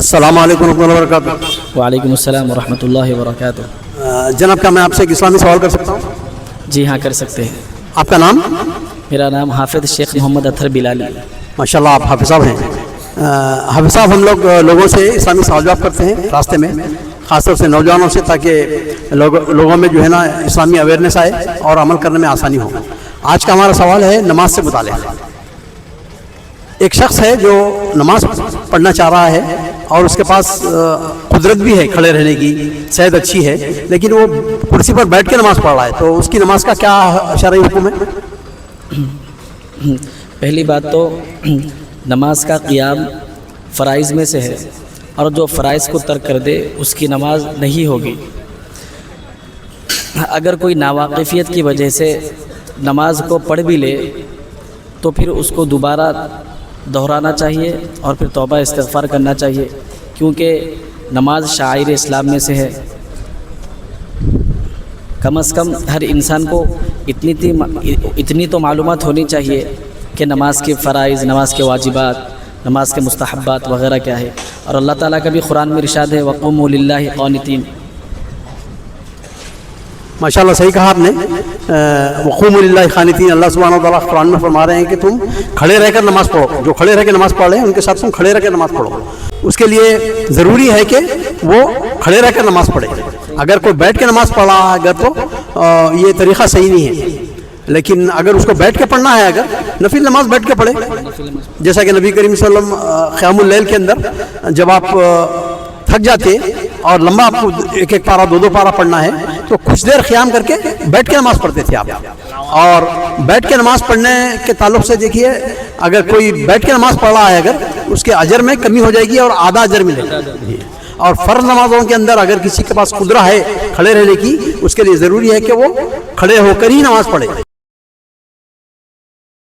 السلام علیکم ورحمۃ اللہ وبرکاتہ۔ وعلیکم السلام ورحمۃ اللہ وبرکاتہ۔ جناب کیا میں آپ سے ایک اسلامی سوال کر سکتا ہوں؟ جی ہاں کر سکتے ہیں۔ آپ کا نام؟ میرا نام حافظ شیخ محمد اطہر بلالی۔ ماشاءاللہ آپ حافظ صاحب ہیں۔ حافظ صاحب ہم لوگوں سے اسلامی سوال جواب کرتے ہیں راستے میں، خاص طور سے نوجوانوں سے، تاکہ لوگوں میں جو ہے نا اسلامی اویئرنیس آئے اور عمل کرنے میں آسانی ہو۔ آج کا ہمارا سوال ہے نماز سے متعلق۔ ایک شخص ہے جو نماز پڑھنا چاہ رہا ہے اور اس کے پاس قدرت بھی ہے کھڑے رہنے کی، صحت اچھی ہے، لیکن وہ کرسی پر بیٹھ کے نماز پڑھ رہا ہے، تو اس کی نماز کا کیا شرعی حکم ہے؟ پہلی بات تو نماز کا قیام فرائض میں سے ہے، اور جو فرائض کو ترک کر دے اس کی نماز نہیں ہوگی۔ اگر کوئی ناواقفیت کی وجہ سے نماز کو پڑھ بھی لے تو پھر اس کو دوبارہ دہرانا چاہیے اور پھر توبہ استغفار کرنا چاہیے، کیونکہ نماز شعائر اسلام میں سے ہے۔ کم از کم ہر انسان کو اتنی تو معلومات ہونی چاہیے کہ نماز کے فرائض، نماز کے واجبات، نماز کے مستحبات وغیرہ کیا ہے۔ اور اللہ تعالیٰ کا بھی قرآن میں ارشاد ہے وَقُومُوا لِلَّهِ قَانِتِينَ۔ ماشاءاللہ صحیح کہا آپ نے، وقوموا للہ قانتین۔ اللہ سبحانہ و تعالیٰ قرآن میں فرما رہے ہیں کہ تم کھڑے رہ کر نماز پڑھو، جو کھڑے رہ کے نماز پڑھ رہے ہیں ان کے ساتھ تم کھڑے رہ کے نماز پڑھو۔ اس کے لیے ضروری ہے کہ وہ کھڑے رہ کر نماز پڑھے۔ اگر کوئی بیٹھ کے نماز پڑھ رہا ہے اگر تو یہ طریقہ صحیح نہیں ہے، لیکن اگر اس کو بیٹھ کے پڑھنا ہے، اگر نفل نماز بیٹھ کے پڑھے، جیسا کہ نبی کریم صلی اللہ علیہ وسلم قیام اللیل کے اندر جب آپ تھک جاتے اور لمبا آپ کو ایک ایک پارہ دو پارہ پڑھنا ہے تو کچھ دیر قیام کر کے بیٹھ کے نماز پڑھتے تھے آپ۔ اور بیٹھ کے نماز پڑھنے کے تعلق سے دیکھیے، اگر کوئی بیٹھ کے نماز پڑھ رہا ہے اگر اس کے اجر میں کمی ہو جائے گی اور آدھا اجر ملے گا۔ اور فرض نمازوں کے اندر اگر کسی کے پاس قدرت ہے کھڑے رہنے کی، اس کے لیے ضروری ہے کہ وہ کھڑے ہو کر ہی نماز پڑھے۔